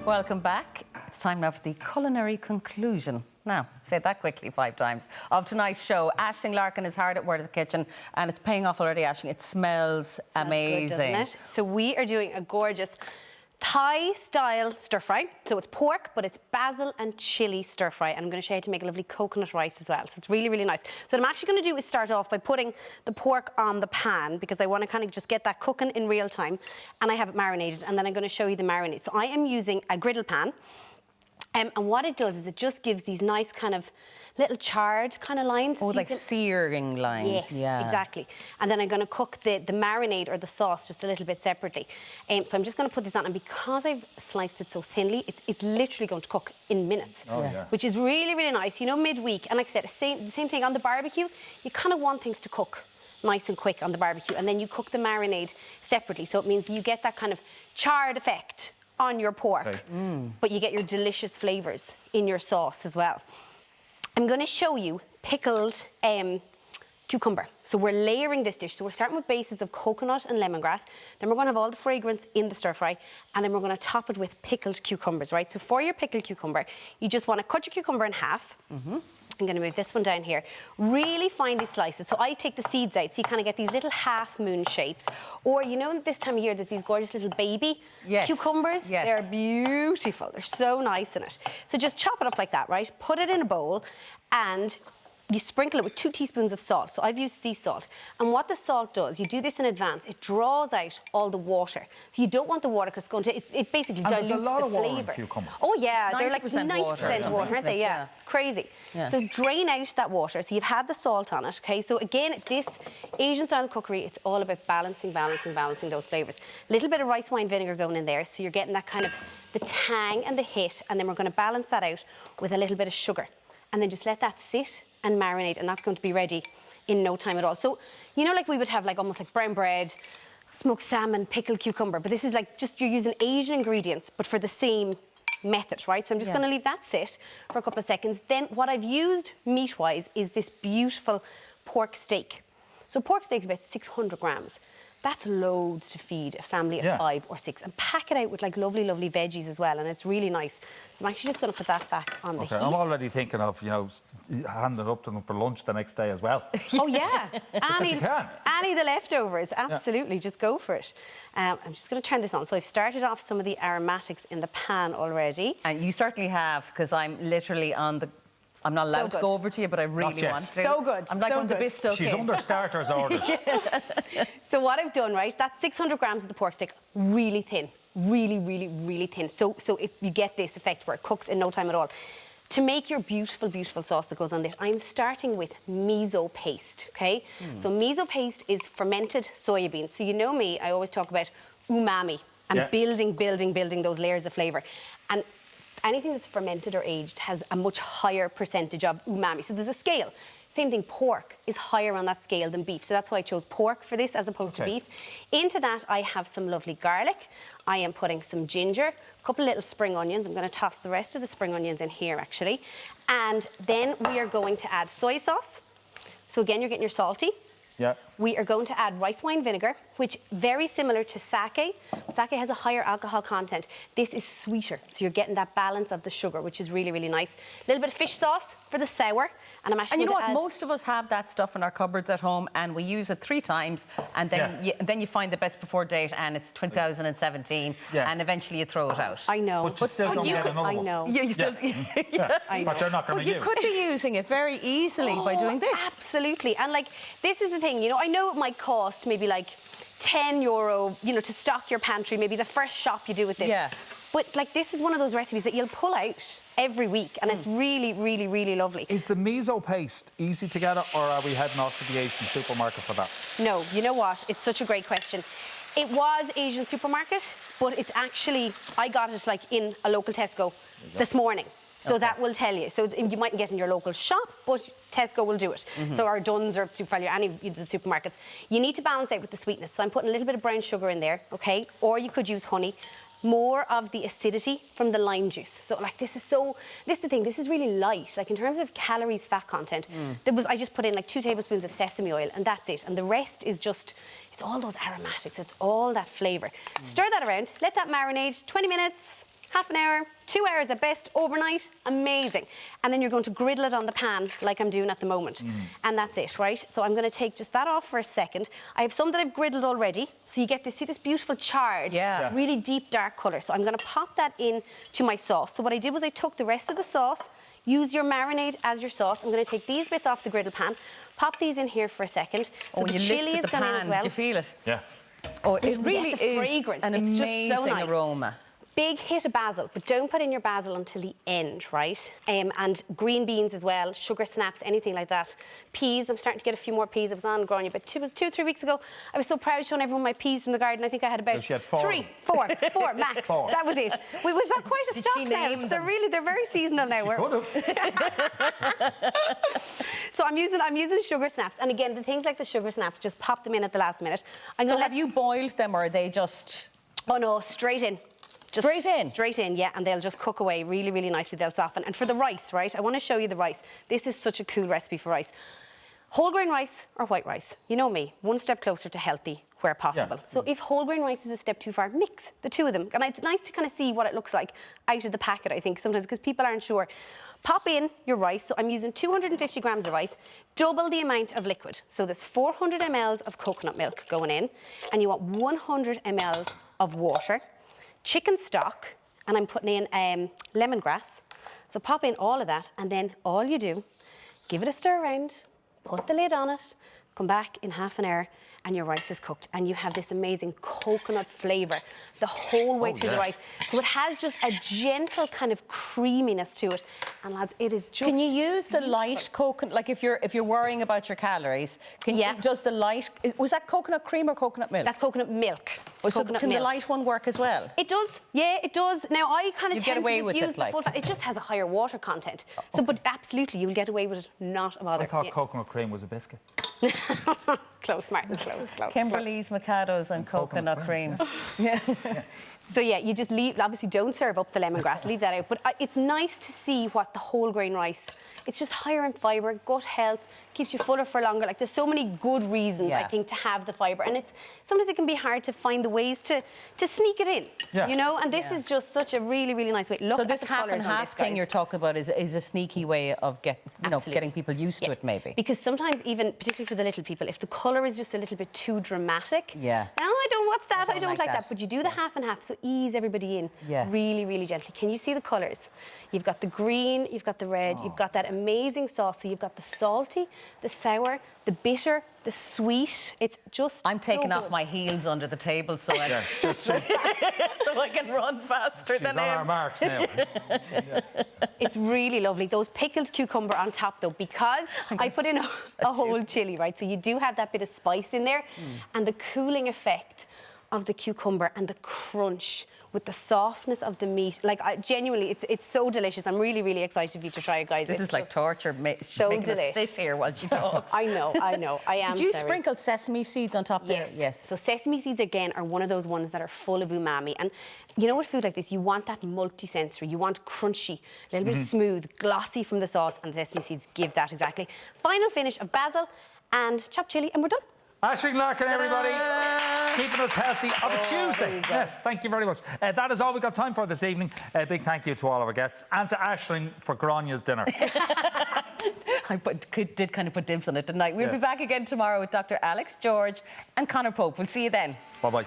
Welcome back. It's time now for the culinary conclusion. Now, say that quickly 5 times. Of tonight's show, Aisling Larkin is hard at work at the kitchen and it's paying off already, Aisling. It smells amazing. Good, doesn't it? So we are doing a gorgeous Thai-style stir-fry. So it's pork, but it's basil and chilli stir-fry. And I'm going to show you how to make a lovely coconut rice as well. So it's really, really nice. So what I'm actually going to do is start off by putting the pork on the pan because I want to kind of just get that cooking in real time. And I have it marinated. And then I'm going to show you the marinade. So I am using a griddle pan. And what it does is it just gives these nice kind of little charred kind of lines. Oh, so like searing lines. Yes, yeah. Exactly. And then I'm going to cook the marinade or the sauce just a little bit separately. So I'm just going to put this on, and because I've sliced it so thinly, it's literally going to cook in minutes, which is really, really nice. You know, midweek, and like I said, the same thing on the barbecue, you kind of want things to cook nice and quick on the barbecue, and then you cook the marinade separately. So it means you get that kind of charred effect on your pork, but you get your delicious flavours in your sauce as well. I'm going to show you pickled cucumber. So we're layering this dish. So we're starting with bases of coconut and lemongrass. Then we're going to have all the fragrance in the stir fry, and then we're going to top it with pickled cucumbers, right? So for your pickled cucumber, you just want to cut your cucumber in half. I'm going to move this one down here. Really finely slice it. So I take the seeds out, so you kind of get these little half moon shapes. Or, you know, this time of year, there's these gorgeous little baby cucumbers. Yes. They're beautiful. They're so nice in it. So just chop it up like that, right? Put it in a bowl, and you sprinkle it with 2 teaspoons of salt. So I've used sea salt. And what the salt does, you do this in advance, it draws out all the water. So you don't want the water because it basically dilutes the flavour. Oh yeah, they're like 90% water, aren't they? Yeah, it's crazy. Yeah. So drain out that water. So you've had the salt on it, okay? So again, this Asian style cookery, it's all about balancing those flavours. A little bit of rice wine vinegar going in there, so you're getting that kind of the tang and the hit, and then we're going to balance that out with a little bit of sugar. And then just let that sit and marinate, and that's going to be ready in no time at all. So, you know, like we would have like almost like brown bread, smoked salmon, pickled cucumber, but this is like just you're using Asian ingredients, but for the same method, right? So I'm just going to leave that sit for a couple of seconds. Then what I've used meat-wise is this beautiful pork steak. So pork steak is about 600 grams. That's loads to feed a family of 5 or 6, and pack it out with like lovely, lovely veggies as well, and it's really nice. So I'm actually just going to put that back on the heat. I'm already thinking of, you know, handing it up to them for lunch the next day as well. Oh yeah, any of the leftovers, absolutely, just go for it. I'm just going to turn this on. So I've started off some of the aromatics in the pan already. And you certainly have, because I'm literally on the... I'm not allowed to go over to you, but I really want to. So good. I'm like one of the best kids. She's under starter's orders. So what I've done, right, that's 600 grams of the pork stick, really thin. Really, really, really thin. So you get this effect where it cooks in no time at all. To make your beautiful, beautiful sauce that goes on this, I'm starting with miso paste, okay? So miso paste is fermented soya beans. So you know me, I always talk about umami and building those layers of flavour. And anything that's fermented or aged has a much higher percentage of umami. So there's a scale. Same thing, pork is higher on that scale than beef. So that's why I chose pork for this as opposed to beef. Into that, I have some lovely garlic. I am putting some ginger, a couple of little spring onions. I'm going to toss the rest of the spring onions in here, actually. And then we are going to add soy sauce. So again, you're getting your salty. Yeah. We are going to add rice wine vinegar, which very similar to sake. Sake has a higher alcohol content. This is sweeter, so you're getting that balance of the sugar, which is really, really nice. A little bit of fish sauce for the sour. And I'm actually you know what? Most of us have that stuff in our cupboards at home, and we use it 3 times, and then you find the best before date, and it's 2017, and eventually you throw it out. I know. But you still don't get another one. I know. You still, I know. But you're not going to use. You could be using it very easily by doing this. Absolutely. And like, this is the thing, you know, I know it might cost maybe like €10, you know, to stock your pantry, maybe the first shop you do with this. Yeah. But like, this is one of those recipes that you'll pull out every week, and it's really, really, really lovely. Is the miso paste easy to get, or are we heading off to the Asian supermarket for that? No, you know what? It's such a great question. It was Asian supermarket, but it's actually, I got it like in a local Tesco this morning. So that will tell you. So you mightn't get in your local shop, but Tesco will do it. So our Duns or Super any of the supermarkets. You need to balance out with the sweetness. So I'm putting a little bit of brown sugar in there, okay? Or you could use honey. More of the acidity from the lime juice. So like this is the thing, this is really light. Like in terms of calories, fat content, I just put in like 2 tablespoons of sesame oil, and that's it. And the rest is just, it's all those aromatics, it's all that flavour. Stir that around, let that marinate, 20 minutes, half an hour, 2 hours at best, overnight, amazing. And then you're going to griddle it on the pan like I'm doing at the moment. And that's it, right? So I'm going to take just that off for a second. I have some that I've griddled already. So you get this, see this beautiful charred, really deep dark colour. So I'm going to pop that in to my sauce. So what I did was I took the rest of the sauce, use your marinade as your sauce. I'm going to take these bits off the griddle pan, pop these in here for a second. So the chilli is gone in as well. Did you feel it? Yeah. Oh, it really the fragrance. is an It's amazing just so nice. aroma. Big hit of basil, but don't put in your basil until the end, right? And green beans as well, sugar snaps, anything like that. Peas, I'm starting to get a few more peas. I was on growing about 2 or 3 weeks ago. I was so proud showing everyone my peas from the garden. I think I had about she had 4. 4 max. 4. That was it. We've got quite a Did stock she now. name They're very seasonal now. Could have. So I'm using sugar snaps, and again, the things like the sugar snaps, just pop them in at the last minute. So have you boiled them, or are they just? Oh no, straight in. Just straight in? Straight in, yeah, and they'll just cook away really nicely. They'll soften. And for the rice, right, I want to show you the rice. This is such a cool recipe for rice. Whole grain rice or white rice, you know me, one step closer to healthy where possible. Yeah. So if whole grain rice is a step too far, mix the two of them. And it's nice to kind of see what it looks like out of the packet, I think, sometimes, because people aren't sure. Pop in your rice. So I'm using 250 grams of rice, double the amount of liquid. So there's 400 mLs of coconut milk going in, and you want 100 mLs of water. Chicken stock, and I'm putting in lemongrass. So pop in all of that, and then all you do, give it a stir around, put the lid on it, come back in half an hour, and your rice is cooked, and you have this amazing coconut flavour the whole way through the rice. So it has just a gentle kind of creaminess to it, and lads, it is just. Can you use the light coconut? Like if you're worrying about your calories, does the light? Was that coconut cream or coconut milk? That's coconut milk. So can the light one work as well? It does, yeah, it does. Now I kind of tend to just use the full fat. It just has a higher water content. So, but absolutely, you'll get away with it, not a bother. I thought coconut cream was a biscuit. Close, Martin, close. Kimberly's, Mikado's and coconut creams. Yeah. So yeah, you just leave, obviously don't serve up the lemongrass, leave that out. But it's nice to see what the whole grain rice, it's just higher in fibre, gut health, keeps you fuller for longer. Like there's so many good reasons, I think, to have the fibre. And sometimes it can be hard to find the ways to sneak it in, you know? And this is just such a really nice way. Look so at this the half and half thing you're talking about is a sneaky way of getting people used to it, maybe. Because sometimes even, particularly for the little people, if the colour is just a little bit too dramatic, what's that? I don't like that. But you do the half and half, so ease everybody in really gently. Can you see the colours? You've got the green, you've got the red, you've got that amazing sauce. So you've got the salty, the sour, the bitter, the sweet. It's just I'm taking off my heels under the table so I so I can run faster than him. She's on our marks now. It's really lovely. Those pickled cucumber on top, though, because I put in a whole chilli, right? So you do have that bit of spice in there, and the cooling effect of the cucumber and the crunch with the softness of the meat. Like, genuinely, it's so delicious. I'm really excited for you to try it, guys. This is like torture. So making delicious. us sit here while she talks. I know. I am. Did you sprinkle sesame seeds on top there? Yes. So sesame seeds, again, are one of those ones that are full of umami. And you know, with food like this, you want that multi-sensory. You want crunchy, a little bit smooth, glossy from the sauce, and the sesame seeds give that exactly. Final finish of basil and chopped chilli, and we're done. Aisling Larkin, everybody, keeping us healthy on a Tuesday. Yes, thank you very much. That is all we've got time for this evening. A big thank you to all of our guests and to Aisling for Granya's dinner. I did kind of put dibs on it, didn't I? We'll be back again tomorrow with Dr. Alex George and Conor Pope. We'll see you then. Bye-bye.